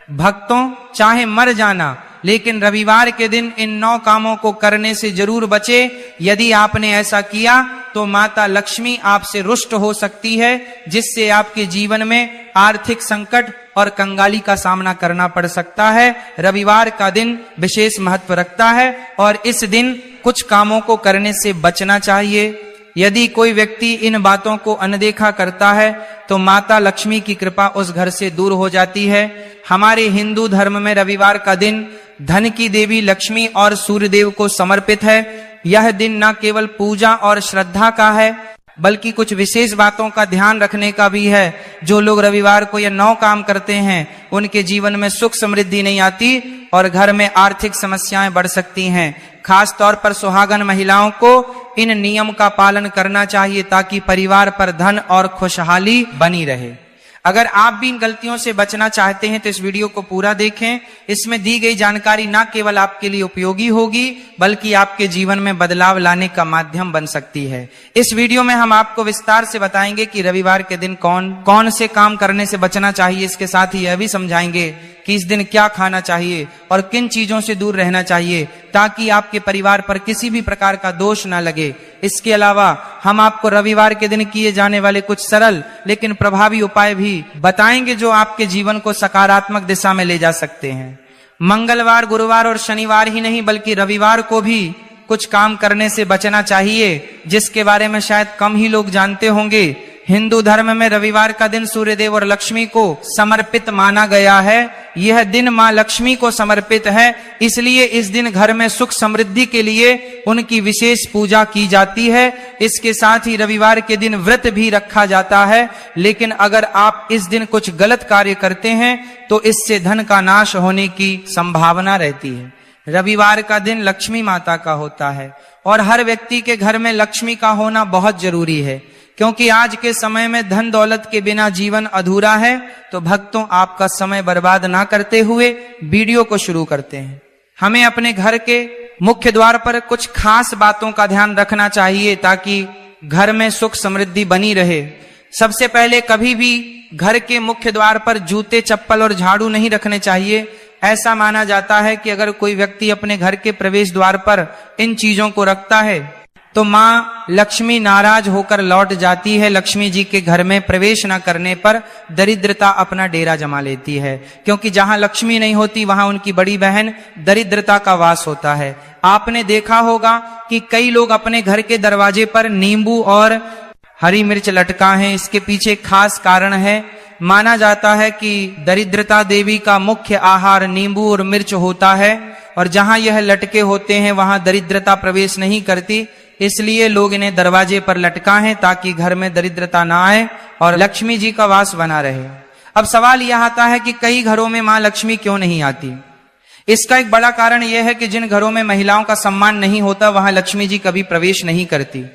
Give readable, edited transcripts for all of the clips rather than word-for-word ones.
भक्तों, चाहे मर जाना, लेकिन रविवार के दिन इन 9 कामों को करने से जरूर बचे। यदि आपने ऐसा किया तो माता लक्ष्मी आपसे रुष्ट हो सकती है, जिससे आपके जीवन में आर्थिक संकट और कंगाली का सामना करना पड़ सकता है। रविवार का दिन विशेष महत्व रखता है और इस दिन कुछ कामों को करने से बचना चाहिए। यदि कोई व्यक्ति इन बातों को अनदेखा करता है तो माता लक्ष्मी की कृपा उस घर से दूर हो जाती है। हमारे हिंदू धर्म में रविवार का दिन धन की देवी लक्ष्मी और सूर्यदेव को समर्पित है। यह दिन न केवल पूजा और श्रद्धा का है, बल्कि कुछ विशेष बातों का ध्यान रखने का भी है। जो लोग रविवार को यह 9 काम करते हैं, उनके जीवन में सुख समृद्धि नहीं आती और घर में आर्थिक समस्याएं बढ़ सकती हैं। खास तौर पर सुहागन महिलाओं को इन नियम का पालन करना चाहिए, ताकि परिवार पर धन और खुशहाली बनी रहे। अगर आप भी इन गलतियों से बचना चाहते हैं तो इस वीडियो को पूरा देखें। इसमें दी गई जानकारी न केवल आपके लिए उपयोगी होगी, बल्कि आपके जीवन में बदलाव लाने का माध्यम बन सकती है। इस वीडियो में हम आपको विस्तार से बताएंगे कि रविवार के दिन कौन कौन से काम करने से बचना चाहिए। इसके साथ ही यह भी समझाएंगे कि इस दिन क्या खाना चाहिए और किन चीजों से दूर रहना चाहिए, ताकि आपके परिवार पर किसी भी प्रकार का दोष न लगे। इसके अलावा हम आपको रविवार के दिन किए जाने वाले कुछ सरल लेकिन प्रभावी उपाय भी बताएंगे, जो आपके जीवन को सकारात्मक दिशा में ले जा सकते हैं। मंगलवार, गुरुवार और शनिवार ही नहीं, बल्कि रविवार को भी कुछ काम करने से बचना चाहिए, जिसके बारे में शायद कम ही लोग जानते होंगे। हिंदू धर्म में रविवार का दिन सूर्यदेव और लक्ष्मी को समर्पित माना गया है। यह दिन मां लक्ष्मी को समर्पित है, इसलिए इस दिन घर में सुख समृद्धि के लिए उनकी विशेष पूजा की जाती है। इसके साथ ही रविवार के दिन व्रत भी रखा जाता है। लेकिन अगर आप इस दिन कुछ गलत कार्य करते हैं तो इससे धन का नाश होने की संभावना रहती है। रविवार का दिन लक्ष्मी माता का होता है और हर व्यक्ति के घर में लक्ष्मी का होना बहुत जरूरी है, क्योंकि आज के समय में धन दौलत के बिना जीवन अधूरा है। तो भक्तों, आपका समय बर्बाद ना करते हुए वीडियो को शुरू करते हैं। हमें अपने घर के मुख्य द्वार पर कुछ खास बातों का ध्यान रखना चाहिए, ताकि घर में सुख समृद्धि बनी रहे। सबसे पहले, कभी भी घर के मुख्य द्वार पर जूते, चप्पल और झाड़ू नहीं रखने चाहिए। ऐसा माना जाता है कि अगर कोई व्यक्ति अपने घर के प्रवेश द्वार पर इन चीजों को रखता है तो मां लक्ष्मी नाराज होकर लौट जाती है। लक्ष्मी जी के घर में प्रवेश न करने पर दरिद्रता अपना डेरा जमा लेती है, क्योंकि जहां लक्ष्मी नहीं होती वहां उनकी बड़ी बहन दरिद्रता का वास होता है। आपने देखा होगा कि कई लोग अपने घर के दरवाजे पर नींबू और हरी मिर्च लटका है। इसके पीछे खास कारण है। माना जाता है कि दरिद्रता देवी का मुख्य आहार नींबू और मिर्च होता है, और जहां यह लटके होते हैं वहां दरिद्रता प्रवेश नहीं करती। इसलिए लोग इन्हें दरवाजे पर लटकाएं, ताकि घर में दरिद्रता ना आए और लक्ष्मी जी का वास बना रहे। अब सवाल यह आता है कि कई घरों में मां लक्ष्मी क्यों नहीं आती। इसका एक बड़ा कारण यह है कि जिन घरों में महिलाओं का सम्मान नहीं होता, वहां लक्ष्मी जी कभी प्रवेश नहीं करती।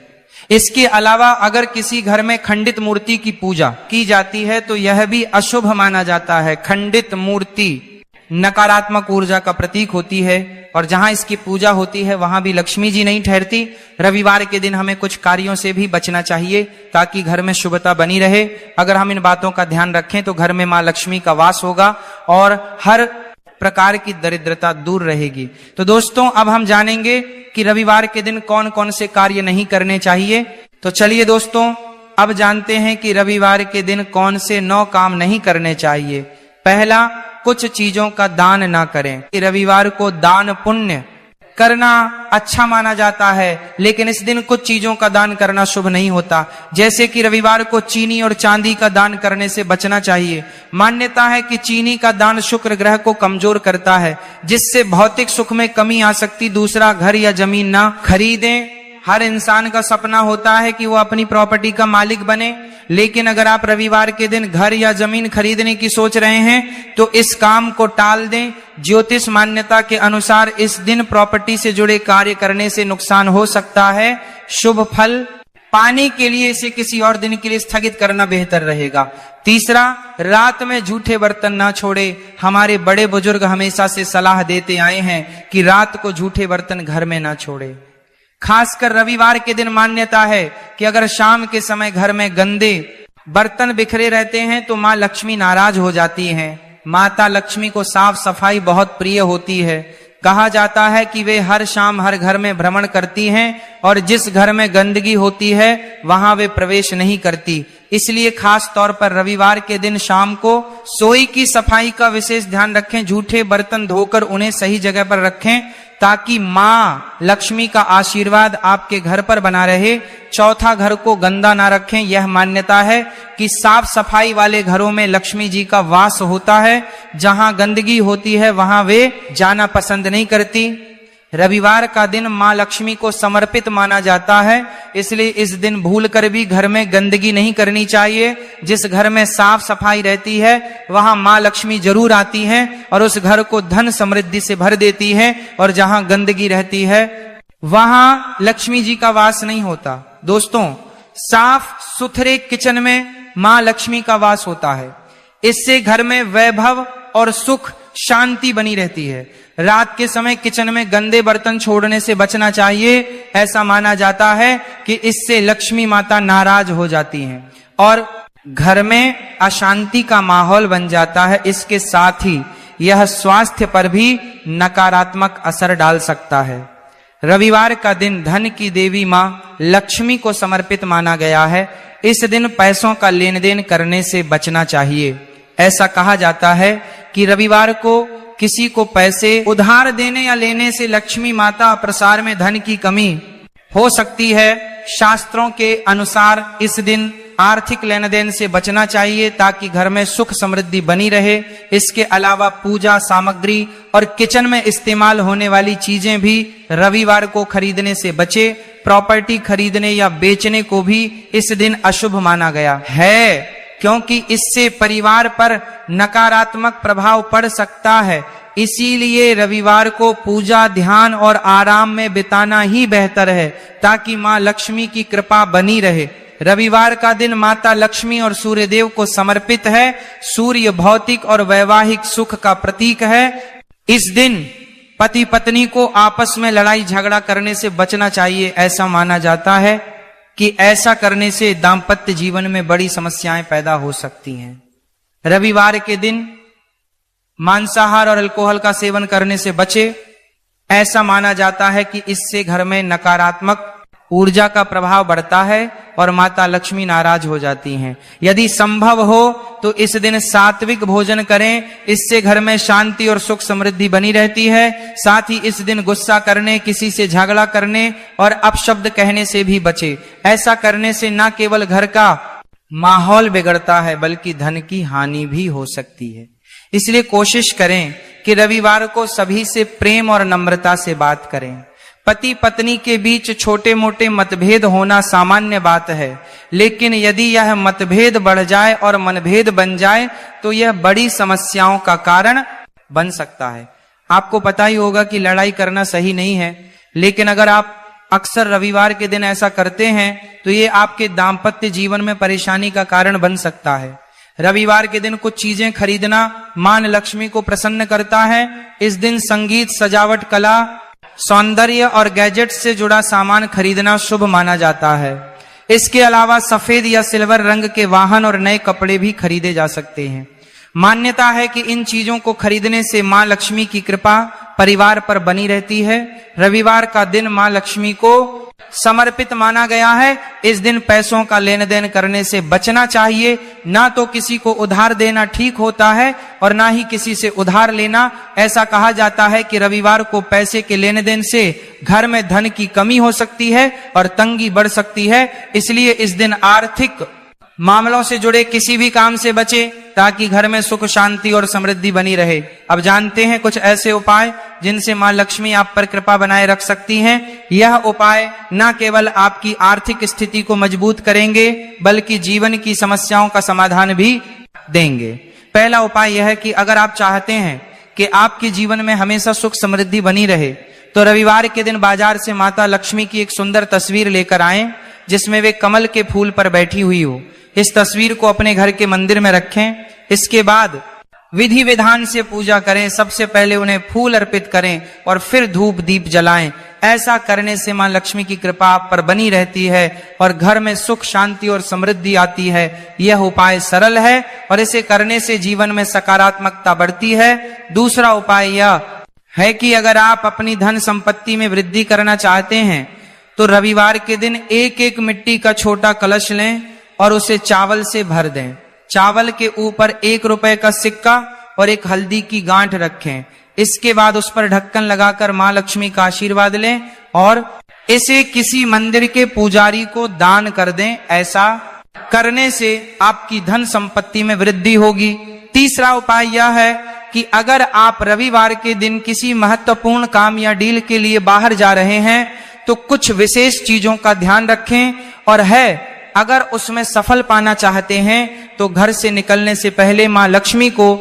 इसके अलावा अगर किसी घर में खंडित मूर्ति की पूजा की जाती है तो यह भी अशुभ माना जाता है। खंडित मूर्ति नकारात्मक ऊर्जा का प्रतीक होती है, और जहां इसकी पूजा होती है वहां भी लक्ष्मी जी नहीं ठहरती। रविवार के दिन हमें कुछ कार्यों से भी बचना चाहिए, ताकि घर में शुभता बनी रहे। अगर हम इन बातों का ध्यान रखें तो घर में मां लक्ष्मी का वास होगा और हर प्रकार की दरिद्रता दूर रहेगी। तो दोस्तों, अब हम जानेंगे कि रविवार के दिन कौन कौन से कार्य नहीं करने चाहिए। तो चलिए दोस्तों, अब जानते हैं कि रविवार के दिन कौन से 9 काम नहीं करने चाहिए। पहला, कुछ चीजों का दान ना करें। रविवार को दान पुण्य करना अच्छा माना जाता है, लेकिन इस दिन कुछ चीजों का दान करना शुभ नहीं होता। जैसे कि रविवार को चीनी और चांदी का दान करने से बचना चाहिए। मान्यता है कि चीनी का दान शुक्र ग्रह को कमजोर करता है, जिससे भौतिक सुख में कमी आ सकती। दूसरा, घर या जमीन ना खरीदें। हर इंसान का सपना होता है कि वो अपनी प्रॉपर्टी का मालिक बने, लेकिन अगर आप रविवार के दिन घर या जमीन खरीदने की सोच रहे हैं तो इस काम को टाल दें। ज्योतिष मान्यता के अनुसार इस दिन प्रॉपर्टी से जुड़े कार्य करने से नुकसान हो सकता है। शुभ फल पाने के लिए इसे किसी और दिन के लिए स्थगित करना बेहतर रहेगा। तीसरा, रात में झूठे बर्तन ना छोड़े। हमारे बड़े बुजुर्ग हमेशा से सलाह देते आए हैं कि रात को झूठे बर्तन घर में ना छोड़े। खासकर रविवार के दिन मान्यता है कि अगर शाम के समय घर में गंदे बर्तन बिखरे रहते हैं तो मां लक्ष्मी नाराज हो जाती हैं। माता लक्ष्मी को साफ सफाई बहुत प्रिय होती है। कहा जाता है कि वे हर शाम हर घर में भ्रमण करती हैं और जिस घर में गंदगी होती है वहां वे प्रवेश नहीं करती। इसलिए खास तौर पर रविवार के दिन शाम को सोई की सफाई का विशेष ध्यान रखें। झूठे बर्तन धोकर उन्हें सही जगह पर रखें ताकि माँ लक्ष्मी का आशीर्वाद आपके घर पर बना रहे। चौथा, घर को गंदा ना रखें। यह मान्यता है कि साफ सफाई वाले घरों में लक्ष्मी जी का वास होता है। जहां गंदगी होती है वहां वे जाना पसंद नहीं करती। रविवार का दिन माँ लक्ष्मी को समर्पित माना जाता है, इसलिए इस दिन भूलकर भी घर में गंदगी नहीं करनी चाहिए। जिस घर में साफ सफाई रहती है वहां माँ लक्ष्मी जरूर आती हैं और उस घर को धन समृद्धि से भर देती है, और जहां गंदगी रहती है वहां लक्ष्मी जी का वास नहीं होता। दोस्तों, साफ सुथरे किचन में माँ लक्ष्मी का वास होता है। इससे घर में वैभव और सुख शांति बनी रहती है। रात के समय किचन में गंदे बर्तन छोड़ने से बचना चाहिए। ऐसा माना जाता है कि इससे लक्ष्मी माता नाराज हो जाती हैं और घर में अशांति का माहौल बन जाता है। इसके साथ ही यह स्वास्थ्य पर भी नकारात्मक असर डाल सकता है। रविवार का दिन धन की देवी मां लक्ष्मी को समर्पित माना गया है। इस दिन पैसों का लेन देन करने से बचना चाहिए। ऐसा कहा जाता है कि रविवार को किसी को पैसे उधार देने या लेने से लक्ष्मी माता प्रसार में धन की कमी हो सकती है। शास्त्रों के अनुसार इस दिन आर्थिक लेन देन से बचना चाहिए ताकि घर में सुख समृद्धि बनी रहे। इसके अलावा पूजा सामग्री और किचन में इस्तेमाल होने वाली चीजें भी रविवार को खरीदने से बचे। प्रॉपर्टी खरीदने या बेचने को भी इस दिन अशुभ माना गया है, क्योंकि इससे परिवार पर नकारात्मक प्रभाव पड़ सकता है। इसीलिए रविवार को पूजा, ध्यान और आराम में बिताना ही बेहतर है ताकि मां लक्ष्मी की कृपा बनी रहे। रविवार का दिन माता लक्ष्मी और सूर्य देव को समर्पित है। सूर्य भौतिक और वैवाहिक सुख का प्रतीक है। इस दिन पति पत्नी को आपस में लड़ाई झगड़ा करने से बचना चाहिए। ऐसा माना जाता है कि ऐसा करने से दाम्पत्य जीवन में बड़ी समस्याएं पैदा हो सकती हैं। रविवार के दिन मांसाहार और अल्कोहल का सेवन करने से बचे। ऐसा माना जाता है कि इससे घर में नकारात्मक ऊर्जा का प्रभाव बढ़ता है और माता लक्ष्मी नाराज हो जाती हैं। यदि संभव हो तो इस दिन सात्विक भोजन करें। इससे घर में शांति और सुख समृद्धि बनी रहती है। साथ ही इस दिन गुस्सा करने, किसी से झगड़ा करने और अपशब्द कहने से भी बचे। ऐसा करने से न केवल घर का माहौल बिगड़ता है बल्कि धन की हानि भी हो सकती है। इसलिए कोशिश करें कि रविवार को सभी से प्रेम और नम्रता से बात करें। पति पत्नी के बीच छोटे मोटे मतभेद होना सामान्य बात है, लेकिन यदि यह मतभेद बढ़ जाए और मनभेद बन जाए तो यह बड़ी समस्याओं का कारण बन सकता है। आपको पता ही होगा कि लड़ाई करना सही नहीं है, लेकिन अगर आप अक्सर रविवार के दिन ऐसा करते हैं तो ये आपके दाम्पत्य जीवन में परेशानी का कारण बन सकता है। रविवार के दिन कुछ चीजें खरीदना मां लक्ष्मी को प्रसन्न करता है। इस दिन संगीत, सजावट, कला, सौंदर्य और गैजेट से जुड़ा सामान खरीदना शुभ माना जाता है। इसके अलावा सफेद या सिल्वर रंग के वाहन और नए कपड़े भी खरीदे जा सकते हैं। मान्यता है कि इन चीजों को खरीदने से मां लक्ष्मी की कृपा परिवार पर बनी रहती है। रविवार का दिन मां लक्ष्मी को समर्पित माना गया है। इस दिन पैसों का लेन देन करने से बचना चाहिए। ना तो किसी को उधार देना ठीक होता है और ना ही किसी से उधार लेना। ऐसा कहा जाता है कि रविवार को पैसे के लेन देन से घर में धन की कमी हो सकती है और तंगी बढ़ सकती है। इसलिए इस दिन आर्थिक मामलों से जुड़े किसी भी काम से बचे ताकि घर में सुख शांति और समृद्धि बनी रहे। अब जानते हैं कुछ ऐसे उपाय जिनसे मां लक्ष्मी आप पर कृपा बनाए रख सकती हैं। यह उपाय न केवल आपकी आर्थिक स्थिति को मजबूत करेंगे बल्कि जीवन की समस्याओं का समाधान भी देंगे। पहला उपाय यह है कि अगर आप चाहते हैं कि आपके जीवन में हमेशा सुख समृद्धि बनी रहे तो रविवार के दिन बाजार से माता लक्ष्मी की एक सुंदर तस्वीर लेकर आएं जिसमें वे कमल के फूल पर बैठी हुई हो। इस तस्वीर को अपने घर के मंदिर में रखें। इसके बाद विधि विधान से पूजा करें। सबसे पहले उन्हें फूल अर्पित करें और फिर धूप दीप जलाएं। ऐसा करने से मां लक्ष्मी की कृपा आप पर बनी रहती है और घर में सुख शांति और समृद्धि आती है। यह उपाय सरल है और इसे करने से जीवन में सकारात्मकता बढ़ती है। दूसरा उपाय यह है कि अगर आप अपनी धन संपत्ति में वृद्धि करना चाहते हैं तो रविवार के दिन एक एक मिट्टी का छोटा कलश लें और उसे चावल से भर दें। चावल के ऊपर 1 रुपए का सिक्का और एक हल्दी की गांठ रखें। इसके बाद उस पर ढक्कन लगाकर मां लक्ष्मी का आशीर्वाद लें और इसे किसी मंदिर के पुजारी को दान कर दें। ऐसा करने से आपकी धन संपत्ति में वृद्धि होगी। तीसरा उपाय यह है कि अगर आप रविवार के दिन किसी महत्वपूर्ण काम या डील के लिए बाहर जा रहे हैं तो कुछ विशेष चीजों का ध्यान रखें और अगर उसमें सफल पाना चाहते हैं तो घर से निकलने से पहले मां लक्ष्मी को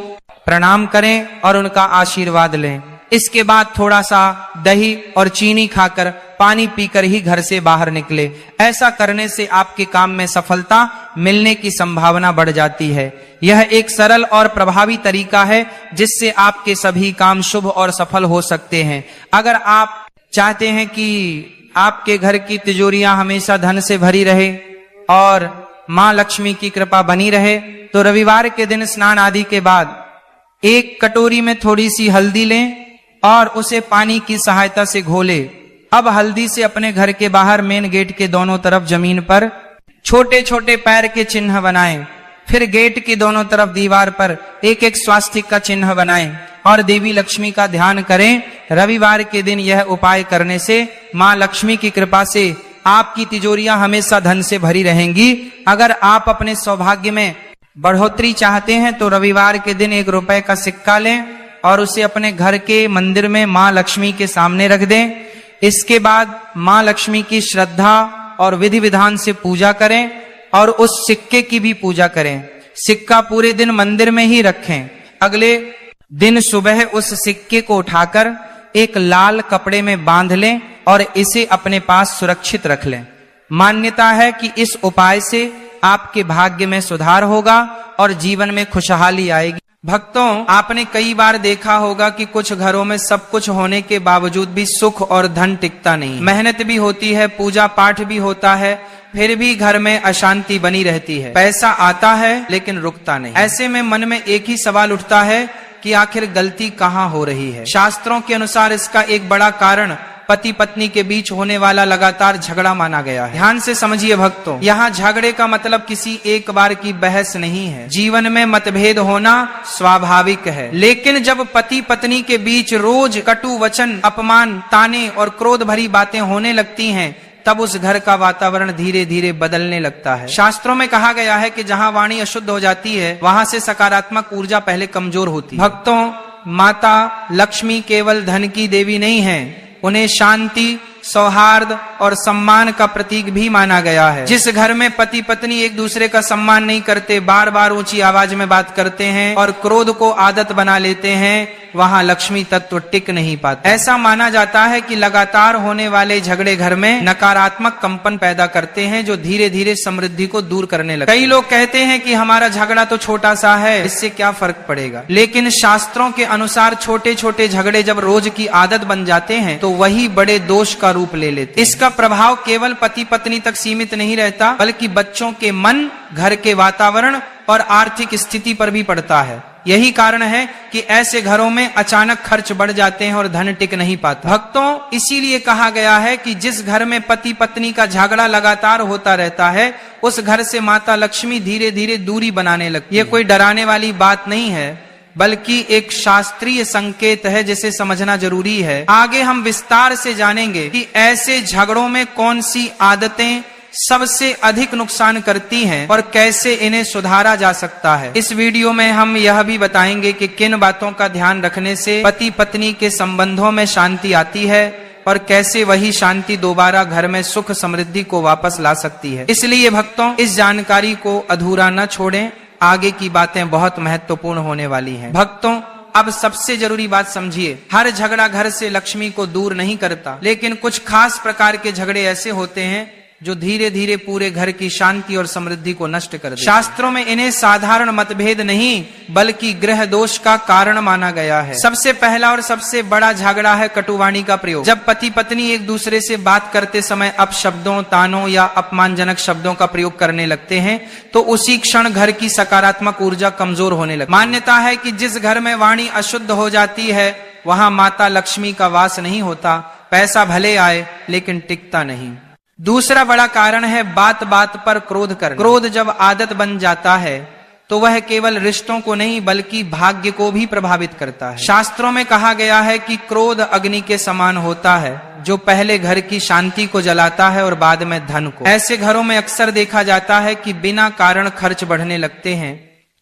प्रणाम करें और उनका आशीर्वाद लें। इसके बाद थोड़ा सा दही और चीनी खाकर पानी पीकर ही घर से बाहर निकले। ऐसा करने से आपके काम में सफलता मिलने की संभावना बढ़ जाती है। यह एक सरल और प्रभावी तरीका है जिससे आपके सभी काम शुभ और सफल हो सकते हैं। अगर आप चाहते हैं कि आपके घर की तिजोरियां हमेशा धन से भरी रहे और मां लक्ष्मी की कृपा बनी रहे तो रविवार के दिन स्नान आदि के बाद एक कटोरी में थोड़ी सी हल्दी लें और उसे पानी की सहायता से घोले। अब हल्दी से अपने घर के बाहर मेन गेट के दोनों तरफ जमीन पर छोटे छोटे पैर के चिन्ह बनाएं। फिर गेट की दोनों तरफ दीवार पर एक एक स्वास्तिक का चिन्ह बनाएं और देवी लक्ष्मी का ध्यान करें। रविवार के दिन यह उपाय करने से मां लक्ष्मी की कृपा से आपकी तिजोरियां हमेशा धन से भरी रहेंगी। अगर आप अपने सौभाग्य में बढ़ोतरी चाहते हैं तो रविवार के दिन 1 रुपए का सिक्का लें और उसे अपने घर के मंदिर में मां लक्ष्मी के सामने रख दें। इसके बाद मां लक्ष्मी की श्रद्धा और विधि विधान से पूजा करें और उस सिक्के की भी पूजा करें। सिक्का पूरे दिन मंदिर में ही रखें। अगले दिन सुबह उस सिक्के को उठाकर एक लाल कपड़े में बांध लें और इसे अपने पास सुरक्षित रख लें। मान्यता है कि इस उपाय से आपके भाग्य में सुधार होगा और जीवन में खुशहाली आएगी। भक्तों, आपने कई बार देखा होगा कि कुछ घरों में सब कुछ होने के बावजूद भी सुख और धन टिकता नहीं। मेहनत भी होती है, पूजा पाठ भी होता है, फिर भी घर में अशांति बनी रहती है। पैसा आता है लेकिन रुकता नहीं। ऐसे में मन में एक ही सवाल उठता है कि आखिर गलती कहाँ हो रही है। शास्त्रों के अनुसार इसका एक बड़ा कारण पति पत्नी के बीच होने वाला लगातार झगड़ा माना गया है। ध्यान से समझिए भक्तों, यहाँ झगड़े का मतलब किसी एक बार की बहस नहीं है। जीवन में मतभेद होना स्वाभाविक है, लेकिन जब पति पत्नी के बीच रोज कटु वचन, अपमान, ताने और क्रोध भरी बातें होने लगती हैं तब उस घर का वातावरण धीरे धीरे बदलने लगता है। शास्त्रों में कहा गया है कि जहाँ वाणी अशुद्ध हो जाती है वहां से सकारात्मक ऊर्जा पहले कमजोर होती है। भक्तों, माता लक्ष्मी केवल धन की देवी नहीं है, उन्हें शांति, सौहार्द और सम्मान का प्रतीक भी माना गया है। जिस घर में पति पत्नी एक दूसरे का सम्मान नहीं करते, बार बार ऊंची आवाज में बात करते हैं और क्रोध को आदत बना लेते हैं, वहां लक्ष्मी तत्व टिक नहीं पाता। ऐसा माना जाता है कि लगातार होने वाले झगड़े घर में नकारात्मक कंपन पैदा करते हैं जो धीरे धीरे समृद्धि को दूर करने लगते हैं। कई लोग कहते हैं कि हमारा झगड़ा तो छोटा सा है, इससे क्या फर्क पड़ेगा, लेकिन शास्त्रों के अनुसार छोटे छोटे झगड़े जब रोज की आदत बन जाते हैं तो वही बड़े दोष का रूप ले लेते। इसका प्रभाव केवल पति पत्नी तक सीमित नहीं रहता, बल्कि बच्चों के मन, घर के वातावरण और आर्थिक स्थिति पर भी पड़ता है। यही कारण है कि ऐसे घरों में अचानक खर्च बढ़ जाते हैं और धन टिक नहीं पाता। भक्तों, इसीलिए कहा गया है कि जिस घर में पति पत्नी का झगड़ा लगातार होता रहता है उस घर से माता लक्ष्मी धीरे धीरे दूरी बनाने लगती है। ये कोई डराने वाली बात नहीं है, बल्कि एक शास्त्रीय संकेत है जिसे समझना जरूरी है। आगे हम विस्तार से जानेंगे कि ऐसे झगड़ों में कौन सी आदतें सबसे अधिक नुकसान करती हैं और कैसे इन्हें सुधारा जा सकता है। इस वीडियो में हम यह भी बताएंगे कि किन बातों का ध्यान रखने से पति पत्नी के संबंधों में शांति आती है और कैसे वही शांति दोबारा घर में सुख समृद्धि को वापस ला सकती है। इसलिए भक्तों, इस जानकारी को अधूरा न छोड़ें, आगे की बातें बहुत महत्वपूर्ण होने वाली हैं। भक्तों, अब सबसे जरूरी बात समझिए, हर झगड़ा घर से लक्ष्मी को दूर नहीं करता, लेकिन कुछ खास प्रकार के झगड़े ऐसे होते हैं जो धीरे धीरे पूरे घर की शांति और समृद्धि को नष्ट कर देते। शास्त्रों में इन्हें साधारण मतभेद नहीं बल्कि ग्रह दोष का कारण माना गया है। सबसे पहला और सबसे बड़ा झगड़ा है कटुवाणी का प्रयोग। जब पति पत्नी एक दूसरे से बात करते समय अपशब्दों, तानों या अपमानजनक शब्दों का प्रयोग करने लगते हैं तो उसी क्षण घर की सकारात्मक ऊर्जा कमजोर होने लगती है। मान्यता है कि जिस घर में वाणी अशुद्ध हो जाती है वहां माता लक्ष्मी का वास नहीं होता। पैसा भले आए लेकिन टिकता नहीं। दूसरा बड़ा कारण है बात बात पर क्रोध करना। क्रोध जब आदत बन जाता है तो वह केवल रिश्तों को नहीं बल्कि भाग्य को भी प्रभावित करता है। शास्त्रों में कहा गया है कि क्रोध अग्नि के समान होता है जो पहले घर की शांति को जलाता है और बाद में धन को। ऐसे घरों में अक्सर देखा जाता है कि बिना कारण खर्च बढ़ने लगते हैं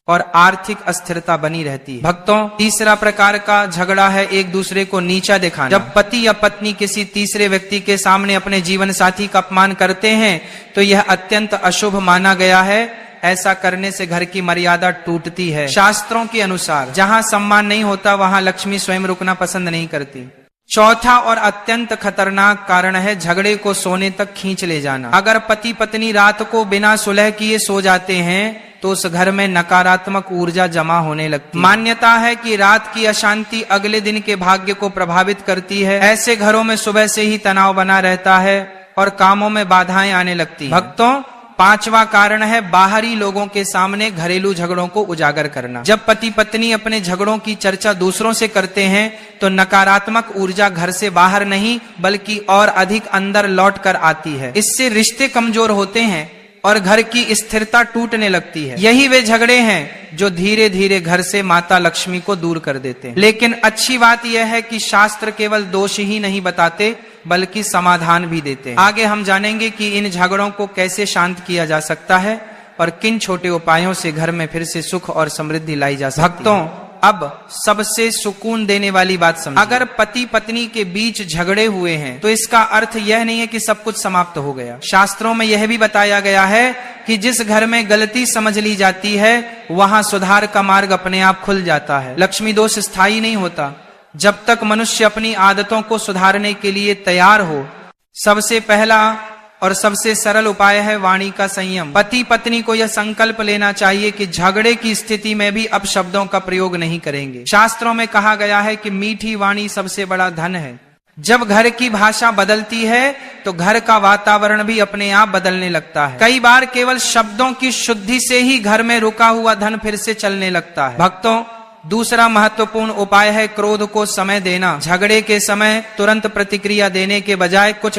और आर्थिक अस्थिरता बनी रहती है। भक्तों, तीसरा प्रकार का झगड़ा है एक दूसरे को नीचा दिखाना। जब पति या पत्नी किसी तीसरे व्यक्ति के सामने अपने जीवन साथी का अपमान करते हैं तो यह अत्यंत अशुभ माना गया है। ऐसा करने से घर की मर्यादा टूटती है। शास्त्रों के अनुसार जहां सम्मान नहीं होता वहां लक्ष्मी स्वयं रुकना पसंद नहीं करती। चौथा और अत्यंत खतरनाक कारण है झगड़े को सोने तक खींच ले जाना। अगर पति पत्नी रात को बिना सुलह किए सो जाते हैं तो उस घर में नकारात्मक ऊर्जा जमा होने लगती है। मान्यता है कि रात की अशांति अगले दिन के भाग्य को प्रभावित करती है। ऐसे घरों में सुबह से ही तनाव बना रहता है और कामों में बाधाएं आने लगती हैं। भक्तों, पांचवा कारण है बाहरी लोगों के सामने घरेलू झगड़ों को उजागर करना। जब पति पत्नी अपने झगड़ों की चर्चा दूसरों से करते हैं तो नकारात्मक ऊर्जा घर से बाहर नहीं बल्कि और अधिक अंदर लौट कर आती है। इससे रिश्ते कमजोर होते हैं और घर की स्थिरता टूटने लगती है। यही वे झगड़े हैं जो धीरे धीरे घर से माता लक्ष्मी को दूर कर देते हैं। लेकिन अच्छी बात यह है कि शास्त्र केवल दोष ही नहीं बताते बल्कि समाधान भी देते हैं। आगे हम जानेंगे कि इन झगड़ों को कैसे शांत किया जा सकता है और किन छोटे उपायों से घर में फिर से सुख और समृद्धि लाई जा सकती है। भक्तों, अब सबसे सुकून देने वाली बात समझिए। अगर पति पत्नी के बीच झगड़े हुए हैं तो इसका अर्थ यह नहीं है कि सब कुछ समाप्त हो गया। शास्त्रों में यह भी बताया गया है कि जिस घर में गलती समझ ली जाती है वहां सुधार का मार्ग अपने आप खुल जाता है। लक्ष्मी दोष स्थायी नहीं होता। जब तक मनुष्य अपनी आदतों को सुधारने के लिए तैयार हो, सबसे पहला और सबसे सरल उपाय है वाणी का संयम। पति पत्नी को यह संकल्प लेना चाहिए कि झगड़े की स्थिति में भी अपशब्दों का प्रयोग नहीं करेंगे। शास्त्रों में कहा गया है कि मीठी वाणी सबसे बड़ा धन है। जब घर की भाषा बदलती है तो घर का वातावरण भी अपने आप बदलने लगता है। कई बार केवल शब्दों की शुद्धि से ही घर में रुका हुआ धन फिर से चलने लगता है। भक्तों, दूसरा महत्वपूर्ण उपाय है क्रोध को समय देना। झगड़े के समय तुरंत प्रतिक्रिया देने के बजाय कुछ